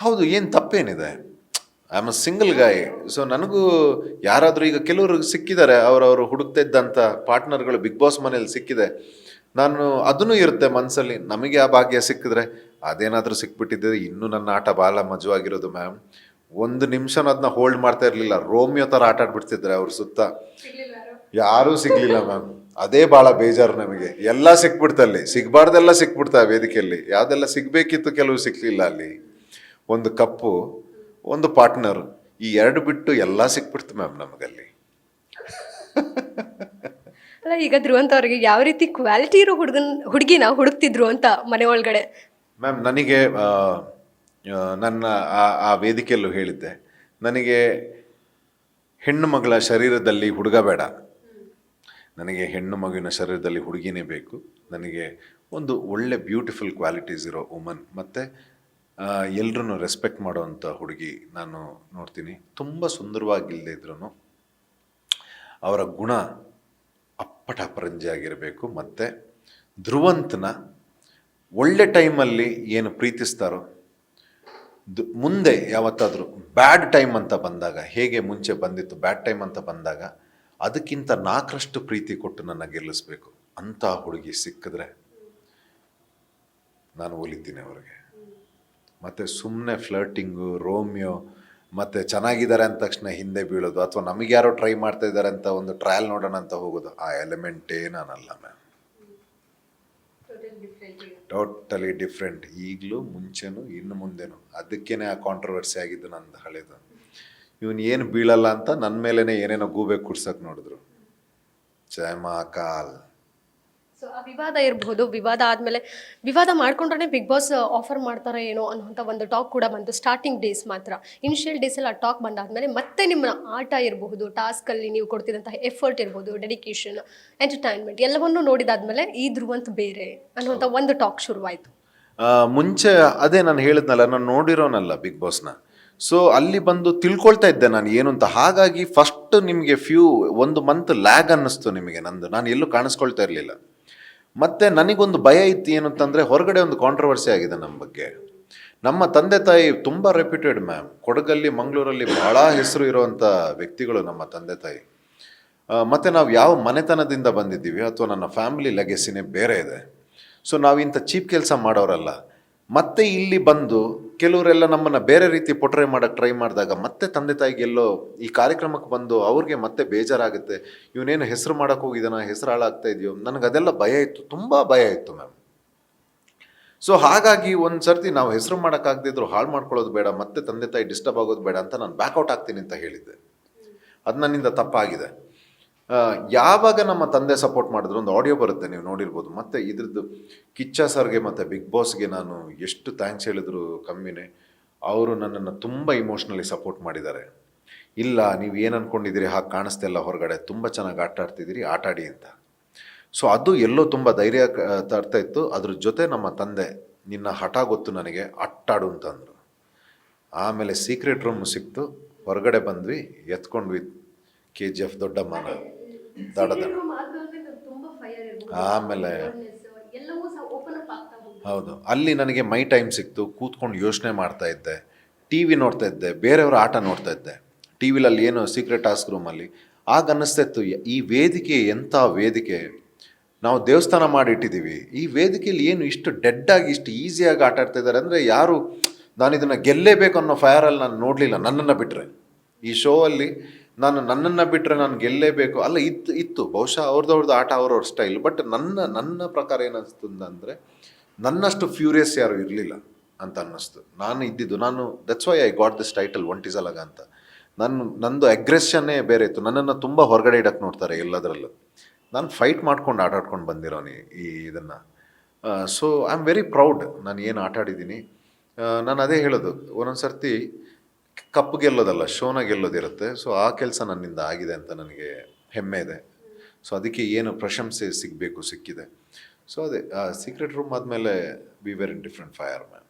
ಹೌದು, ಏನು ತಪ್ಪೇನಿದೆ? I am a single guy. So ನನಗೂ ಯಾರಾದರೂ ಈಗ ಕೆಲವರು ಸಿಕ್ಕಿದ್ದಾರೆ, ಅವರವರು ಹುಡುಕ್ತಾ ಇದ್ದಂಥ ಪಾರ್ಟ್ನರ್ಗಳು ಬಿಗ್ ಬಾಸ್ ಮನೇಲಿ ಸಿಕ್ಕಿದೆ. ನಾನು ಅದನ್ನೂ ಇರುತ್ತೆ ಮನಸ್ಸಲ್ಲಿ, ನಮಗೆ ಆ ಭಾಗ್ಯ ಸಿಕ್ಕಿದ್ರೆ ಅದೇನಾದರೂ ಸಿಕ್ಬಿಟ್ಟಿದ್ದರೆ ಇನ್ನೂ ನನ್ನ ಆಟ ಭಾಳ ಮಜವಾಗಿರೋದು ಮ್ಯಾಮ್. ಒಂದು ನಿಮಿಷನೂ ಅದನ್ನ ಹೋಲ್ಡ್ ಮಾಡ್ತಾ ಇರಲಿಲ್ಲ. ರೋಮಿಯೋ ಥರ ಆಟ ಆಡ್ಬಿಡ್ತಿದ್ರೆ ಅವ್ರ ಸುತ್ತ. ಯಾರೂ ಸಿಗ್ಲಿಲ್ಲ ಮ್ಯಾಮ್. ಅದೇ ಭಾಳ ಬೇಜಾರು ನಮಗೆ. ಎಲ್ಲ ಸಿಕ್ಬಿಡ್ತಲ್ಲಿ, ಸಿಗಬಾರ್ದೆಲ್ಲ ಸಿಕ್ಬಿಡ್ತಾ ವೇದಿಕೆಯಲ್ಲಿ. ಯಾವುದೆಲ್ಲ ಸಿಗಬೇಕಿತ್ತು ಕೆಲವು ಸಿಕ್ಕಲಿಲ್ಲ ಅಲ್ಲಿ. ಒಂದು ಕಪ್ಪು, ಒಂದು ಪಾರ್ಟ್ನರ್, ಈ ಎರಡು ಬಿಟ್ಟು ಎಲ್ಲ ಸಿಕ್ಬಿಡ್ತು ಮ್ಯಾಮ್ ನಮಗಲ್ಲಿ. ಅಲ್ಲ, ಈಗ ಧ್ರುವಂತ್ ಅವ್ರಿಗೆ ಯಾವ ರೀತಿ ಕ್ವಾಲಿಟಿ ಇರೋ ಹುಡುಗಿನ ಹುಡುಕ್ತಿದ್ರು ಅಂತ ಮನೆ ಒಳಗಡೆ? ಮ್ಯಾಮ್ ನನಗೆ ನನ್ನ ಆ ವೇದಿಕೆಯಲ್ಲೂ ಹೇಳಿದ್ದೆ, ನನಗೆ ಹೆಣ್ಣು ಮಗಳ ಶರೀರದಲ್ಲಿ ಹುಡುಗ ಬೇಡ, ನನಗೆ ಹೆಣ್ಣು ಮಗುವಿನ ಶರೀರದಲ್ಲಿ ಹುಡುಗಿನೇ ಬೇಕು. ನನಗೆ ಒಂದು ಒಳ್ಳೆ ಬ್ಯೂಟಿಫುಲ್ ಕ್ವಾಲಿಟೀಸ್ ಇರೋ ವುಮನ್, ಮತ್ತು ಎಲ್ರೂ ರೆಸ್ಪೆಕ್ಟ್ ಮಾಡೋವಂಥ ಹುಡುಗಿ ನಾನು ನೋಡ್ತೀನಿ. ತುಂಬ ಸುಂದರವಾಗಿಲ್ಲದೆ ಇದ್ರೂ ಅವರ ಗುಣ ಅಪ್ಪಟ ಅಪರಂಜಿ ಆಗಿರಬೇಕು. ಮತ್ತು ಧ್ರುವಂತನ ಒಳ್ಳೆ ಟೈಮಲ್ಲಿ ಏನು ಪ್ರೀತಿಸ್ತಾರೋ, ಮುಂದೆ ಯಾವತ್ತಾದರೂ ಬ್ಯಾಡ್ ಟೈಮ್ ಅಂತ ಬಂದಾಗ, ಹೇಗೆ ಮುಂಚೆ ಬಂದಿತ್ತು ಬ್ಯಾಡ್ ಟೈಮ್ ಅಂತ ಬಂದಾಗ ಅದಕ್ಕಿಂತ 4ರಷ್ಟು ಪ್ರೀತಿ ಕೊಟ್ಟು ನನ್ನ ಗೆಲ್ಲಿಸ್ಬೇಕು. ಅಂಥ ಹುಡುಗಿ ಸಿಕ್ಕಿದ್ರೆ ನಾನು ಒಲಿತೀನಿ ಅವ್ರಿಗೆ. ಮತ್ತು ಸುಮ್ಮನೆ ಫ್ಲರ್ಟಿಂಗು, ರೋಮಿಯೋ, ಮತ್ತು ಚೆನ್ನಾಗಿದ್ದಾರೆ ಅಂದ ತಕ್ಷಣ ಹಿಂದೆ ಬೀಳೋದು, ಅಥವಾ ನಮಗೆ ಯಾರೋ ಟ್ರೈ ಮಾಡ್ತಾ ಇದ್ದಾರೆ ಅಂತ ಒಂದು ಟ್ರಯಲ್ ನೋಡೋಣ ಅಂತ ಹೋಗೋದು, ಆ ಎಲಿಮೆಂಟೇ ನಾನಲ್ಲ ಮ್ಯಾಮ್. Totally different. ಈಗಲೂ ಮುಂಚೆನೂ ಇನ್ನು ಮುಂದೆನೂ. ಅದಕ್ಕೇನೆ ಆ ಕಾಂಟ್ರವರ್ಸಿ ಆಗಿದ್ದು ನಂದು ಹಳೇದು. ಇವನು ಏನು ಬೀಳಲ್ಲ ಅಂತ ನನ್ನ ಮೇಲೇ ಏನೇನೋ ಗೂಬೆ ಕುಡ್ಸಕ್ಕೆ ನೋಡಿದ್ರು. ಜಯ ಮಹಾಕಾಲ್. ಸೊ ಆ ವಿವಾದ ಇರಬಹುದು, ವಿವಾದ ಆದಮೇಲೆ ವಿವಾದ ಮಾಡ್ಕೊಂಡ್ರೆ ಬಿಗ್ ಬಾಸ್ ಆಫರ್ ಮಾಡ್ತಾರೆ ಏನೋ ಅನ್ನೋಂಥ ಒಂದು ಟಾಕ್ ಕೂಡ ಬಂತು. ಸ್ಟಾರ್ಟಿಂಗ್ ಡೇಸ್ ಮಾತ್ರ, ಇನಿಷಿಯಲ್ ಡೇಸಲ್ಲಿ ಆ ಟಾಕ್ ಬಂದಾದ್ಮೇಲೆ ಮತ್ತೆ ನಿಮ್ಮ ಆಟ ಇರಬಹುದು, ಟಾಸ್ಕಲ್ಲಿ ನೀವು ಕೊಡ್ತಿದ್ದಂತಹ ಎಫರ್ಟ್ ಇರ್ಬೋದು, ಡೆಡಿಕೇಶನ್, ಎಂಟರ್ಟೈನ್ಮೆಂಟ್ ಎಲ್ಲವನ್ನೂ ನೋಡಿದಾದ್ಮೇಲೆ ಈ ಧ್ರುವಂತ್ ಬೇರೆ ಅನ್ನುವಂಥ ಒಂದು ಟಾಕ್ ಶುರುವಾಯಿತು. ಮುಂಚೆ ಅದೇ ನಾನು ಹೇಳಿದ್ನಲ್ಲ, ನಾನು ನೋಡಿರೋನಲ್ಲ ಬಿಗ್ ಬಾಸ್ನ. ಸೊ ಅಲ್ಲಿ ಬಂದು ತಿಳ್ಕೊಳ್ತಾ ಇದ್ದೆ ನಾನು ಏನು ಅಂತ. ಹಾಗಾಗಿ ಫಸ್ಟ್ ನಿಮಗೆ ಒಂದು ಮಂತ್ ಲ್ಯಾಗ್ ಅನ್ನಿಸ್ತು ನಿಮಗೆ ನಂದು. ನಾನು ಎಲ್ಲೂ ಕಾಣಿಸ್ಕೊಳ್ತಾ ಇರಲಿಲ್ಲ. ಮತ್ತು ನನಗೊಂದು ಭಯ ಇತ್ತು, ಏನು ಅಂತಂದರೆ ಹೊರಗಡೆ ಒಂದು ಕಾಂಟ್ರವರ್ಸಿ ಆಗಿದೆ ನಮ್ಮ ಬಗ್ಗೆ. ನಮ್ಮ ತಂದೆ ತಾಯಿ ತುಂಬ ರೆಪ್ಯೂಟೆಡ್ ಮ್ಯಾಮ್. ಕೊಡಗಲ್ಲಿ, ಮಂಗಳೂರಲ್ಲಿ ಭಾಳ ಹೆಸರು ಇರುವಂಥ ವ್ಯಕ್ತಿಗಳು ನಮ್ಮ ತಂದೆ ತಾಯಿ. ಮತ್ತು ನಾವು ಯಾವ ಮನೆತನದಿಂದ ಬಂದಿದ್ದೀವಿ ಅಥವಾ ನನ್ನ ಫ್ಯಾಮಿಲಿ ಲೆಗೆಸಿನೇ ಬೇರೆ ಇದೆ. ಸೊ ನಾವು ಇಂಥ ಚೀಪ್ ಕೆಲಸ ಮಾಡೋರಲ್ಲ. ಮತ್ತೆ ಇಲ್ಲಿ ಬಂದು ಕೆಲವರೆಲ್ಲ ನಮ್ಮನ್ನು ಬೇರೆ ರೀತಿ ಪೊಟ್ರೆ ಮಾಡೋಕ್ಕೆ ಟ್ರೈ ಮಾಡಿದಾಗ ಮತ್ತೆ ತಂದೆ ತಾಯಿಗೆಲ್ಲೋ ಈ ಕಾರ್ಯಕ್ರಮಕ್ಕೆ ಬಂದು ಅವ್ರಿಗೆ ಮತ್ತೆ ಬೇಜಾರಾಗುತ್ತೆ. ಇವನೇನು ಹೆಸರು ಮಾಡೋಕ್ಕೆ ಹೋಗಿದ್ದಾನ, ಹೆಸರು ಹಾಳಾಗ್ತಾ ಇದೆಯೋ, ನನಗೆ ಅದೆಲ್ಲ ಭಯ ಇತ್ತು, ತುಂಬ ಭಯ ಇತ್ತು ಮ್ಯಾಮ್. ಸೊ ಹಾಗಾಗಿ ಒಂದು ಸರ್ತಿ ನಾವು ಹೆಸರು ಮಾಡೋಕ್ಕಾಗದಿದ್ರು ಹಾಳು ಮಾಡ್ಕೊಳ್ಳೋದು ಬೇಡ, ಮತ್ತೆ ತಂದೆ ತಾಯಿ ಡಿಸ್ಟರ್ಬ್ ಆಗೋದು ಬೇಡ ಅಂತ ನಾನು ಬ್ಯಾಕ್ಔಟ್ ಆಗ್ತೀನಿ ಅಂತ ಹೇಳಿದ್ದೆ. ಅದು ನನ್ನಿಂದ ತಪ್ಪಾಗಿದೆ. ಯಾವಾಗ ನಮ್ಮ ತಂದೆ ಸಪೋರ್ಟ್ ಮಾಡಿದ್ರು, ಒಂದು ಆಡಿಯೋ ಬರುತ್ತೆ, ನೀವು ನೋಡಿರ್ಬೋದು. ಮತ್ತು ಇದ್ರದ್ದು ಕಿಚ್ಚ ಸರ್ಗೆ ಮತ್ತು ಬಿಗ್ ಬಾಸ್ಗೆ ನಾನು ಎಷ್ಟು ಥ್ಯಾಂಕ್ಸ್ ಹೇಳಿದ್ರು ಕಮ್ಮಿನೇ. ಅವರು ನನ್ನನ್ನು ತುಂಬ ಇಮೋಷ್ನಲಿ ಸಪೋರ್ಟ್ ಮಾಡಿದ್ದಾರೆ. ಇಲ್ಲ, ನೀವು ಏನು ಅಂದ್ಕೊಂಡಿದ್ದೀರಿ ಹಾಗೆ ಕಾಣಿಸ್ತಾ ಇಲ್ಲ ಹೊರಗಡೆ, ತುಂಬ ಚೆನ್ನಾಗಿ ಆಟ ಆಡ್ತಿದ್ದೀರಿ, ಆಟಾಡಿ ಅಂತ. ಸೊ ಅದು ಎಲ್ಲೋ ತುಂಬ ಧೈರ್ಯ ತರ್ತಾ ಇತ್ತು. ಅದ್ರ ಜೊತೆ ನಮ್ಮ ತಂದೆ, ನಿನ್ನ ಹಠ ಗೊತ್ತು ನನಗೆ, ಆಟಾಡು ಅಂತಂದರು. ಆಮೇಲೆ ಸೀಕ್ರೆಟ್ ರೂಮ್ ಸಿಕ್ತು, ಹೊರಗಡೆ ಬಂದ್ವಿ, ಎತ್ಕೊಂಡ್ವಿ KGF ದೊಡ್ಡಮ್ಮನ ದಡದ. ಆಮೇಲೆ ಹೌದು, ಅಲ್ಲಿ ನನಗೆ ಮೈ ಟೈಮ್ ಸಿಕ್ತು. ಕೂತ್ಕೊಂಡು ಯೋಚನೆ ಮಾಡ್ತಾ ಇದ್ದೆ, ಟಿ ವಿ ನೋಡ್ತಾ ಇದ್ದೆ, ಬೇರೆಯವರ ಆಟ ನೋಡ್ತಾ ಇದ್ದೆ ಟಿ ವಿಲಲ್ಲಿ, ಏನು ಸೀಕ್ರೆಟ್ ಟಾಸ್ಕ್ ರೂಮಲ್ಲಿ. ಆಗ ಅನ್ನಿಸ್ತಾ ಇತ್ತು, ಈ ವೇದಿಕೆ ಎಂಥ ವೇದಿಕೆ, ನಾವು ದೇವಸ್ಥಾನ ಮಾಡಿಟ್ಟಿದ್ದೀವಿ, ಈ ವೇದಿಕೆಯಲ್ಲಿ ಏನು ಇಷ್ಟು ಡೆಡ್ಡಾಗಿ ಇಷ್ಟು ಈಸಿಯಾಗಿ ಆಟ ಆಡ್ತಾ ಇದ್ದಾರೆ ಅಂದರೆ, ಯಾರು ನಾನು ಇದನ್ನು ಗೆಲ್ಲೇಬೇಕು ಅನ್ನೋ ಫೈರಲ್ಲಿ ನಾನು ನೋಡಲಿಲ್ಲ. ನನ್ನನ್ನು ಬಿಟ್ಟರೆ ಈ ಶೋ ಅಲ್ಲಿ ನನ್ನನ್ನು ಬಿಟ್ಟರೆ ನಾನು ಗೆಲ್ಲೇಬೇಕು ಅಲ್ಲ, ಇತ್ತು ಬಹುಶಃ ಅವ್ರದ್ದು ಆಟ ಅವ್ರವ್ರ ಸ್ಟೈಲ್. ಬಟ್ ನನ್ನ ಪ್ರಕಾರ ಏನಿಸ್ತಂದರೆ, ನನ್ನಷ್ಟು ಫ್ಯೂರಿಯಸ್ ಯಾರು ಇರಲಿಲ್ಲ ಅಂತ ಅನ್ನಿಸ್ತು. ನಾನು that's why I got this title ಒಂಟಿಸಲಗ ಅಂತ. ನಂದು ಅಗ್ರೆಷನ್ನೇ ಬೇರೆ ಇತ್ತು. ನನ್ನನ್ನು ತುಂಬ ಹೊರಗಡೆ ಇಡಕ್ಕೆ ನೋಡ್ತಾರೆ ಎಲ್ಲದರಲ್ಲೂ. ನಾನು ಫೈಟ್ ಮಾಡ್ಕೊಂಡು ಆಟಾಡ್ಕೊಂಡು ಬಂದಿರೋನಿ ಈ ಇದನ್ನು. So I am very proud ನಾನು ಏನು ಆಟಾಡಿದ್ದೀನಿ. ನಾನು ಅದೇ ಹೇಳೋದು, ಒಂದೊಂದು ಸರ್ತಿ ಕಪ್ಪು ಗೆಲ್ಲೋದಲ್ಲ, ಶೋನ ಗೆಲ್ಲೋದಿರುತ್ತೆ. ಸೊ ಆ ಕೆಲಸ ನನ್ನಿಂದ ಆಗಿದೆ ಅಂತ ನನಗೆ ಹೆಮ್ಮೆ ಇದೆ. ಸೊ ಅದಕ್ಕೆ ಏನು ಪ್ರಶಂಸೆ ಸಿಕ್ಕಿದೆ. ಸೊ ಅದೇ ಸೀಕ್ರೆಟ್ ರೂಮ್ ಆದಮೇಲೆ we were in different fire ma'am.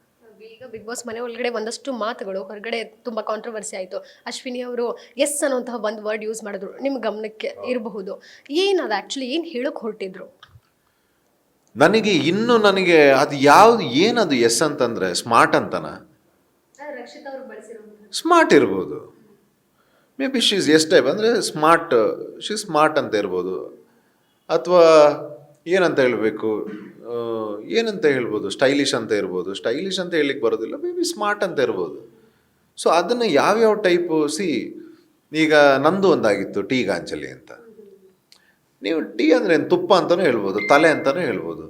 ಈಗ ಬಿಗ್ ಬಾಸ್ ಮನೆ ಒಳಗಡೆ ಒಂದಷ್ಟು ಮಾತುಗಳು ಹೊರಗಡೆ ತುಂಬ ಕಾಂಟ್ರವರ್ಸಿ ಆಯಿತು. ಅಶ್ವಿನಿ ಅವರು ಎಸ್ ಅನ್ನೋಂತಹ ಒಂದು ವರ್ಡ್ ಯೂಸ್ ಮಾಡಿದ್ರು, ನಿಮ್ಮ ಗಮನಕ್ಕೆ ಇರಬಹುದು. ಏನದು ಆ್ಯಕ್ಚುಲಿ ಏನು ಹೇಳೋಕೆ ಹೊರಟಿದ್ರು? ನನಗೆ ಅದು ಯಾವುದು, ಏನದು ಎಸ್ ಅಂತಂದರೆ ಸ್ಮಾರ್ಟ್ ಅಂತನಾ? ರಕ್ಷಿತಾ ಅವರು ಬಳಸಿರುವಂಥದ್ದು ಸ್ಮಾರ್ಟ್ ಇರ್ಬೋದು, ಮೇ ಬಿ ಶೀಸ್ ಎಷ್ಟು ಟೈಪ್ ಅಂದರೆ ಸ್ಮಾರ್ಟ್ ಅಂತ ಇರ್ಬೋದು, ಅಥವಾ ಏನಂತ ಹೇಳಬೇಕು, ಏನಂತ ಹೇಳ್ಬೋದು, ಸ್ಟೈಲಿಶ್ ಅಂತ ಇರ್ಬೋದು. ಸ್ಟೈಲಿಶ್ ಅಂತ ಹೇಳಲಿಕ್ಕೆ ಬರೋದಿಲ್ಲ, ಮೇ ಬಿ ಸ್ಮಾರ್ಟ್ ಅಂತ ಇರ್ಬೋದು. ಸೊ ಅದನ್ನು ಯಾವ್ಯಾವ ಟೈಪು ಈಗ ನಂದು ಒಂದಾಗಿತ್ತು ಟೀ ಗಾಂಚಲಿ ಅಂತ. ನೀವು ಟೀ ಅಂದರೆ ತುಪ್ಪ ಅಂತಲೂ ಹೇಳ್ಬೋದು, ತಲೆ ಅಂತಲೂ ಹೇಳ್ಬೋದು.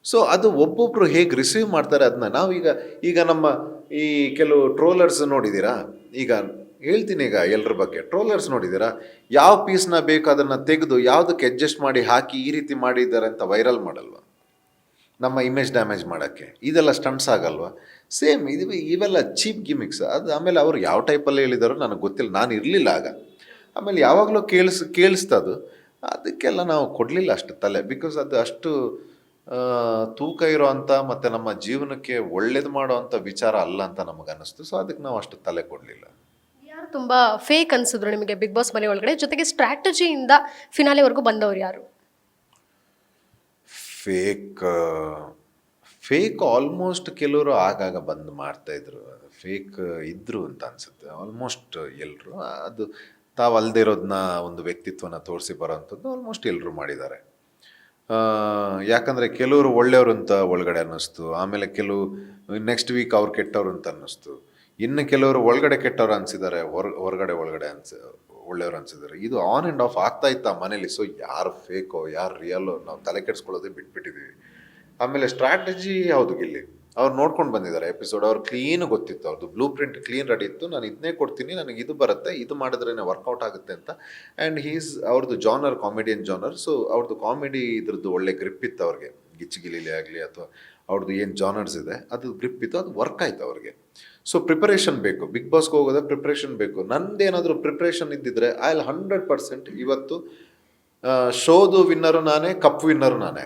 ಸೊ ಅದು ಒಬ್ಬೊಬ್ಬರು ಹೇಗೆ ರಿಸೀವ್ ಮಾಡ್ತಾರೆ ಅದನ್ನ ಈಗ ನಮ್ಮ ಈ ಕೆಲವು ಟ್ರೋಲರ್ಸ್ ನೋಡಿದ್ದೀರಾ? ಈಗ ಹೇಳ್ತೀನಿ, ಈಗ ಎಲ್ಲರ ಬಗ್ಗೆ ಟ್ರೋಲರ್ಸ್ ನೋಡಿದ್ದೀರಾ? ಯಾವ ಪೀಸ್ನ ಬೇಕು ಅದನ್ನು ತೆಗೆದು ಯಾವುದಕ್ಕೆ ಅಡ್ಜಸ್ಟ್ ಮಾಡಿ ಹಾಕಿ ಈ ರೀತಿ ಮಾಡಿದ್ದಾರೆ ಅಂತ ವೈರಲ್ ಮಾಡಲ್ವ, ನಮ್ಮ ಇಮೇಜ್ ಡ್ಯಾಮೇಜ್ ಮಾಡೋಕ್ಕೆ. ಇದೆಲ್ಲ ಸ್ಟಂಟ್ಸ್ ಆಗಲ್ವಾ? ಸೇಮ್ ಇವೆಲ್ಲ ಚೀಪ್ ಗಿಮಿಕ್ಸ್. ಅದು ಆಮೇಲೆ ಅವರು ಯಾವ ಟೈಪಲ್ಲಿ ಹೇಳಿದಾರೋ ನನಗೆ ಗೊತ್ತಿಲ್ಲ, ನಾನು ಇರಲಿಲ್ಲ ಆಗ. ಆಮೇಲೆ ಯಾವಾಗಲೂ ಕೇಳಿಸ್ತದು, ಅದಕ್ಕೆಲ್ಲ ನಾವು ಕೊಡಲಿಲ್ಲ ಅಷ್ಟು ತಲೆ. ಬಿಕಾಸ್ ಅದು ಅಷ್ಟು ತೂಕ ಇರೋ ಅಂಥ ಮತ್ತು ನಮ್ಮ ಜೀವನಕ್ಕೆ ಒಳ್ಳೇದು ಮಾಡೋ ಅಂಥ ವಿಚಾರ ಅಲ್ಲ ಅಂತ ನಮಗನ್ನಿಸ್ತು. ಸೊ ಅದಕ್ಕೆ ನಾವು ಅಷ್ಟು ತಲೆ ಕೊಡಲಿಲ್ಲ. ಯಾರು ತುಂಬ ಫೇಕ್ ಅನ್ಸಿದ್ರು ನಿಮಗೆ ಬಿಗ್ ಬಾಸ್ ಮನೆ ಒಳಗಡೆ, ಜೊತೆಗೆ ಸ್ಟ್ರಾಟಜಿಯಿಂದ ಫಿನಾಲೆವರೆಗೂ ಬಂದವರು ಯಾರು? ಫೇಕ್ ಆಲ್ಮೋಸ್ಟ್ ಕೆಲವರು ಆಗಾಗ ಬಂದು ಮಾಡ್ತಾಯಿದ್ರು. ಫೇಕ್ ಇದ್ದರು ಅಂತ ಅನಿಸುತ್ತೆ ಆಲ್ಮೋಸ್ಟ್ ಎಲ್ಲರೂ. ಅದು ತಾವು ಅಲ್ಲದೆ ಇರೋದನ್ನ ಒಂದು ವ್ಯಕ್ತಿತ್ವನ ತೋರಿಸಿ ಬರೋವಂಥದ್ದು ಆಲ್ಮೋಸ್ಟ್ ಎಲ್ಲರೂ ಮಾಡಿದ್ದಾರೆ. ಯಾಕಂದರೆ ಕೆಲವರು ಒಳ್ಳೆಯವರು ಅಂತ ಒಳಗಡೆ ಅನ್ನಿಸ್ತು, ಆಮೇಲೆ ಕೆಲವು ನೆಕ್ಸ್ಟ್ ವೀಕ್ ಅವ್ರು ಕೆಟ್ಟವರು ಅಂತ ಅನ್ನಿಸ್ತು, ಇನ್ನು ಕೆಲವರು ಒಳಗಡೆ ಕೆಟ್ಟವ್ರು ಅನಿಸಿದ್ದಾರೆ, ಹೊರಗಡೆ ಒಳ್ಳೆಯವರು ಅನಿಸಿದ್ದಾರೆ. ಇದು ಆನ್ ಆ್ಯಂಡ್ ಆಫ್ ಆಗ್ತಾ ಇತ್ತು ಆ ಮನೇಲಿ. ಸೊ ಯಾರು ಫೇಕೋ ಯಾರು ರಿಯಲ್ಲೋ ನಾವು ತಲೆ ಕೆಡಿಸ್ಕೊಳ್ಳೋದೇ ಬಿಟ್ಬಿಟ್ಟಿದ್ದೀವಿ. ಆಮೇಲೆ ಸ್ಟ್ರಾಟಜಿ ಹೌದು, ಗಿಲ್ಲಿ ಅವ್ರು ನೋಡ್ಕೊಂಡು ಬಂದಿದ್ದಾರೆ ಎಪಿಸೋಡ್. ಅವ್ರು ಕ್ಲೀನ್ ಗೊತ್ತಿತ್ತು, ಅವ್ರದ್ದು ಬ್ಲೂ ಪ್ರಿಂಟ್ ಕ್ಲೀನ್ ರೆಡಿ ಇತ್ತು. ನಾನು ಇದನ್ನೇ ಕೊಡ್ತೀನಿ, ನನಗೆ ಇದು ಬರುತ್ತೆ, ಇದು ಮಾಡಿದ್ರೇ ವರ್ಕೌಟ್ ಆಗುತ್ತೆ ಅಂತ. ಆ್ಯಂಡ್ ಅವ್ರದ್ದು ಜಾನರ್ ಕಾಮಿಡಿಯನ್ ಜಾನರ್. ಸೊ ಅವ್ರದ್ದು ಕಾಮಿಡಿ ಇದ್ರದ್ದು ಒಳ್ಳೆ ಗ್ರಿಪ್ ಇತ್ತು ಅವ್ರಿಗೆ. ಗಿಚ್ಚಿಗಿಲಿಲಿ ಆಗಲಿ ಅಥವಾ ಅವ್ರದ್ದು ಏನು ಜಾನರ್ಸ್ ಇದೆ ಅದು ಗ್ರಿಪ್ ಇತ್ತು, ಅದು ವರ್ಕ್ ಆಯ್ತು ಅವ್ರಿಗೆ. ಸೊ ಪ್ರಿಪರೇಷನ್ ಬೇಕು, ಬಿಗ್ ಬಾಸ್ಗೆ ಹೋಗೋದೇ ಪ್ರಿಪ್ರೇಷನ್ ಬೇಕು. ನಂದೇನಾದರೂ ಪ್ರಿಪ್ರೇಷನ್ ಇದ್ದಿದ್ರೆ ಐ 100% ಇವತ್ತು ಶೋದು ವಿನ್ನರು ನಾನೇ, ಕಪ್ ವಿನ್ನರು ನಾನೇ.